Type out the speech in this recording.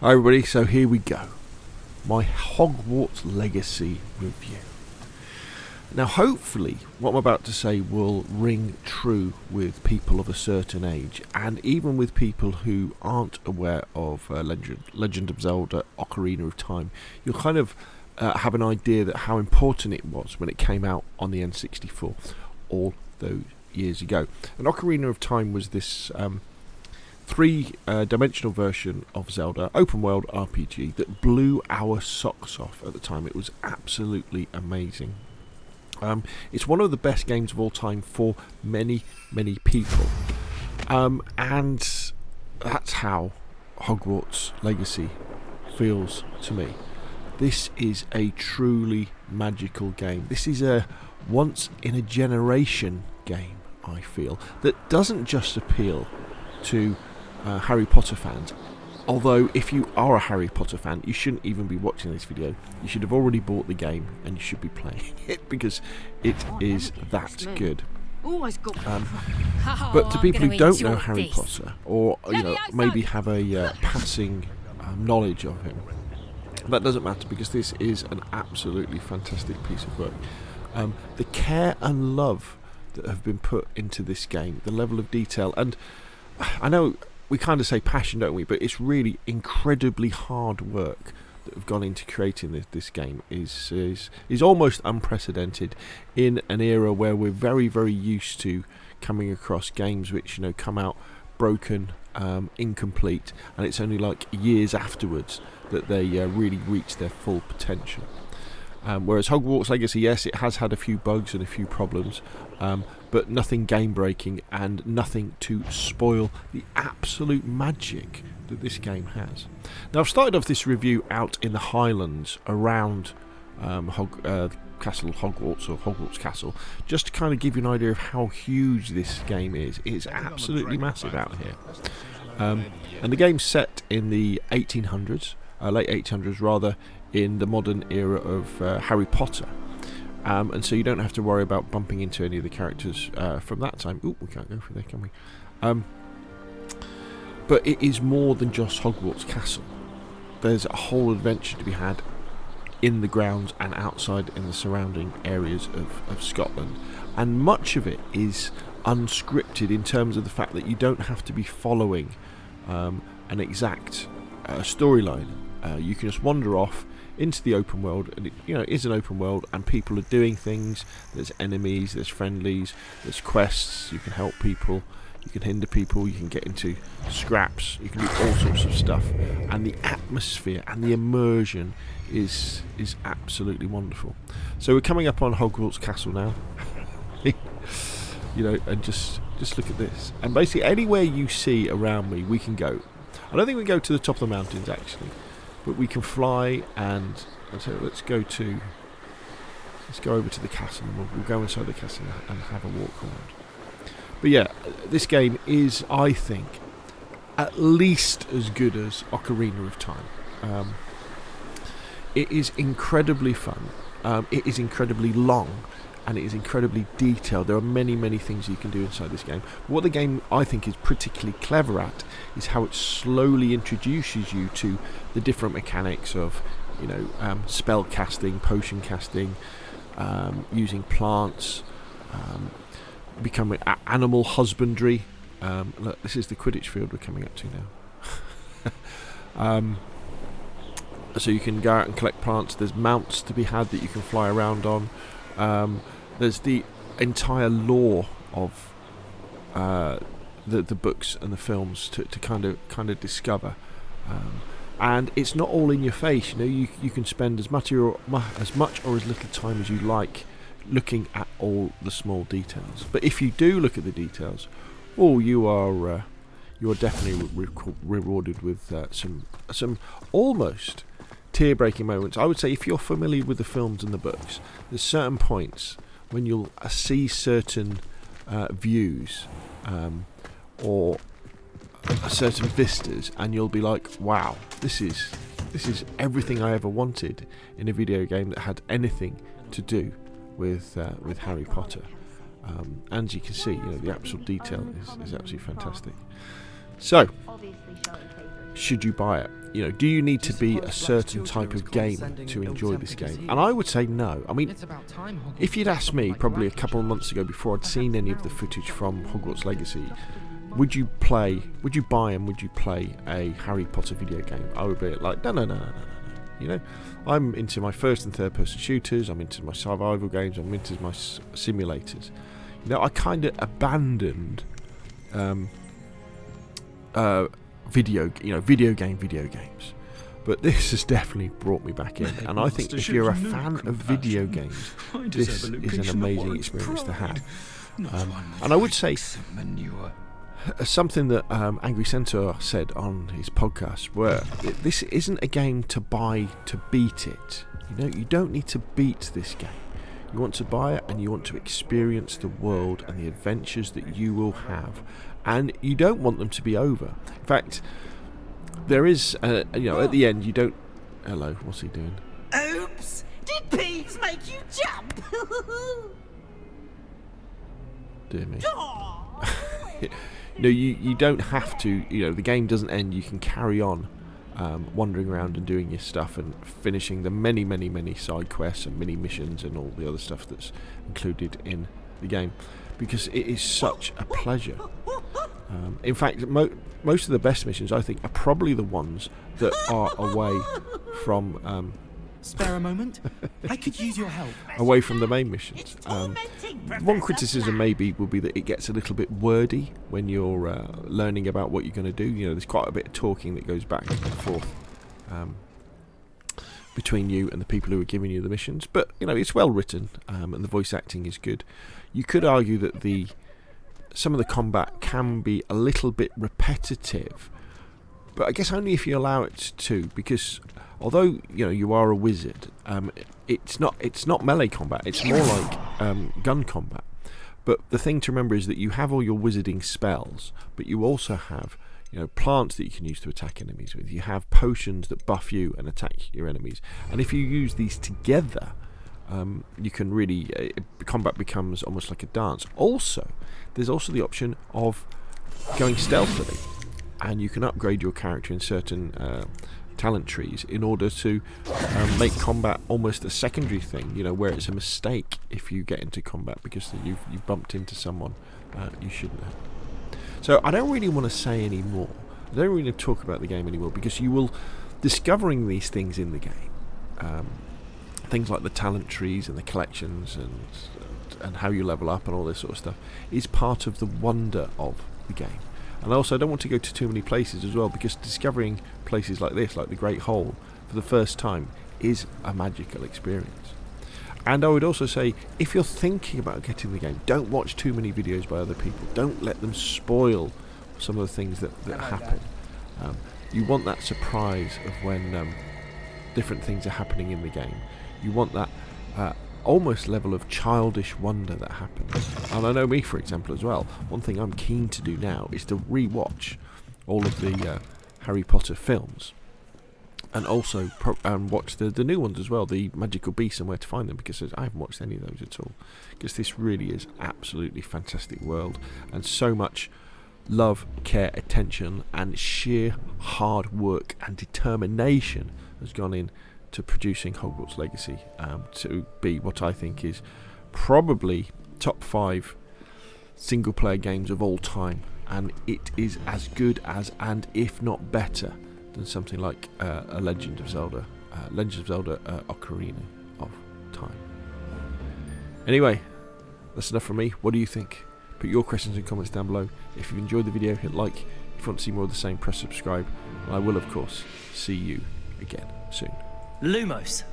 Hi everybody, so here we go. My Hogwarts Legacy review. Now hopefully what I'm about to say will ring true with people of a certain age, and even with people who aren't aware of Legend of Zelda Ocarina of Time. You'll kind of have an idea that how important it was when it came out on the N64 all those years ago. And Ocarina of Time was this three-dimensional version of Zelda, open world RPG, that blew our socks off at the time. It was absolutely amazing. It's one of the best games of all time for many people, and that's how Hogwarts Legacy feels to me. This is a truly magical game. This is a once in a generation game, I feel, that doesn't just appeal to Harry Potter fans. Although if you are a Harry Potter fan, you shouldn't even be watching this video. You should have already bought the game and you should be playing it because it is that good. But to people who don't know Harry Potter, or maybe have a passing knowledge of him, that doesn't matter, because this is an absolutely fantastic piece of work. The care and love that have been put into this game, the level of detail, and I know we kind of say passion, don't we? But it's really incredibly hard work that have gone into creating this game. Is almost unprecedented in an era where we're very used to coming across games which come out broken, incomplete, and it's only like years afterwards that they really reach their full potential. Whereas Hogwarts Legacy, yes, it has had a few bugs and a few problems, but nothing game-breaking and nothing to spoil the absolute magic that this game has. Now, I've started off this review out in the Highlands around Castle Hogwarts, or Hogwarts Castle, just to kind of give you an idea of how huge this game is. It's absolutely massive out here. And the game's set in the 1800s, late 1800s rather, in the modern era of Harry Potter, and so you don't have to worry about bumping into any of the characters from that time. Ooh, we can't go through there, can we? But it is more than just Hogwarts Castle. There's a whole adventure to be had in the grounds and outside in the surrounding areas of Scotland, and much of it is unscripted in terms of the fact that you don't have to be following an exact storyline. You can just wander off into the open world, and it is an open world, and people are doing things. There's enemies, there's friendlies, there's quests. You can help people, you can hinder people, you can get into scraps, you can do all sorts of stuff, and the atmosphere and the immersion is absolutely wonderful. So we're coming up on Hogwarts Castle now. And just look at this, and basically anywhere you see around me we can go. I don't think we go to the top of the mountains actually, but we can fly, and so let's go over to the castle, and we'll go inside the castle and have a walk around. But yeah, this game is, I think, at least as good as Ocarina of Time. It is incredibly fun, it is incredibly long, and it is incredibly detailed. There are many things you can do inside this game. What the game, I think, is particularly clever at is how it slowly introduces you to the different mechanics of spell casting, potion casting, using plants, becoming animal husbandry. Look, this is the Quidditch field we're coming up to now. So you can go out and collect plants. There's mounts to be had that you can fly around on. There's the entire lore of the books and the films to kind of discover, and it's not all in your face. You can spend as much or as little time as you like looking at all the small details. But if you do look at the details, you are definitely rewarded with some almost tear-breaking moments. I would say if you're familiar with the films and the books, there's certain points when you'll see certain views or certain vistas, and you'll be like, wow, this is everything I ever wanted in a video game that had anything to do with Harry Potter. And as you can see, the actual detail is absolutely fantastic. So, should you buy it? do you need to be a certain type of gamer to enjoy this game? And I would say no. I mean, if you'd asked me probably a couple of months ago before I'd seen any of the footage from Hogwarts Legacy, would you buy and would you play a Harry Potter video game? I would be like, no. I'm into my first and third person shooters, I'm into my survival games, I'm into my simulators. I kind of abandoned video games, but this has definitely brought me back in, and I think if you're a fan of video games, this is an amazing experience to have. And I would say something that Angry Centaur said on his podcast, where this isn't a game to buy to beat it. You don't need to beat this game. You want to buy it and you want to experience the world and the adventures that you will have, and you don't want them to be over. In fact, there is at the end you don't... Hello, what's he doing? Oops! Did peas make you jump? Dear me. You don't have to, the game doesn't end. You can carry on wandering around and doing your stuff and finishing the many side quests and mini missions and all the other stuff that's included in the game, because it is such a pleasure. In fact, most of the best missions, I think, are probably the ones that are away from... Spare a moment? I could use your help. Away from the main missions. One criticism maybe would be that it gets a little bit wordy when you're learning about what you're going to do. There's quite a bit of talking that goes back and forth between you and the people who are giving you the missions. But, it's well written, and the voice acting is good. You could argue that some of the combat can be a little bit repetitive, but I guess only if you allow it to, because although you are a wizard, it's not melee combat. It's more like gun combat. But the thing to remember is that you have all your wizarding spells, but you also have plants that you can use to attack enemies with. You have potions that buff you and attack your enemies, and if you use these together, you can really combat becomes almost like a dance. Also, there's also the option of going stealthily, and you can upgrade your character in certain talent trees in order to make combat almost a secondary thing, where it's a mistake if you get into combat because you've bumped into someone you shouldn't have. So I don't really want to say any more. I don't really talk about the game anymore, because you will discovering these things in the game, things like the talent trees and the collections and how you level up and all this sort of stuff, is part of the wonder of the game. And also, I don't want to go to too many places as well, because discovering places like this, like the Great Hole, for the first time is a magical experience. And I would also say, if you're thinking about getting the game, don't watch too many videos by other people. Don't let them spoil some of the things that happen. You want that surprise of when different things are happening in the game. You want that almost level of childish wonder that happens. And I know me, for example, as well, one thing I'm keen to do now is to re-watch all of the Harry Potter films, and also watch the new ones as well, the Magical Beasts and Where to Find Them, because I haven't watched any of those at all, because this really is absolutely fantastic world, and so much love, care, attention and sheer hard work and determination has gone in to producing Hogwarts Legacy, to be what I think is probably top 5 single player games of all time, and it is as good as, and if not better than, something like a Legend of Zelda Ocarina of Time. Anyway, that's enough from me. What do you think? Put your questions and comments down below. If you've enjoyed the video, hit like. If you want to see more of the same, press subscribe, and I will of course see you again soon. Lumos.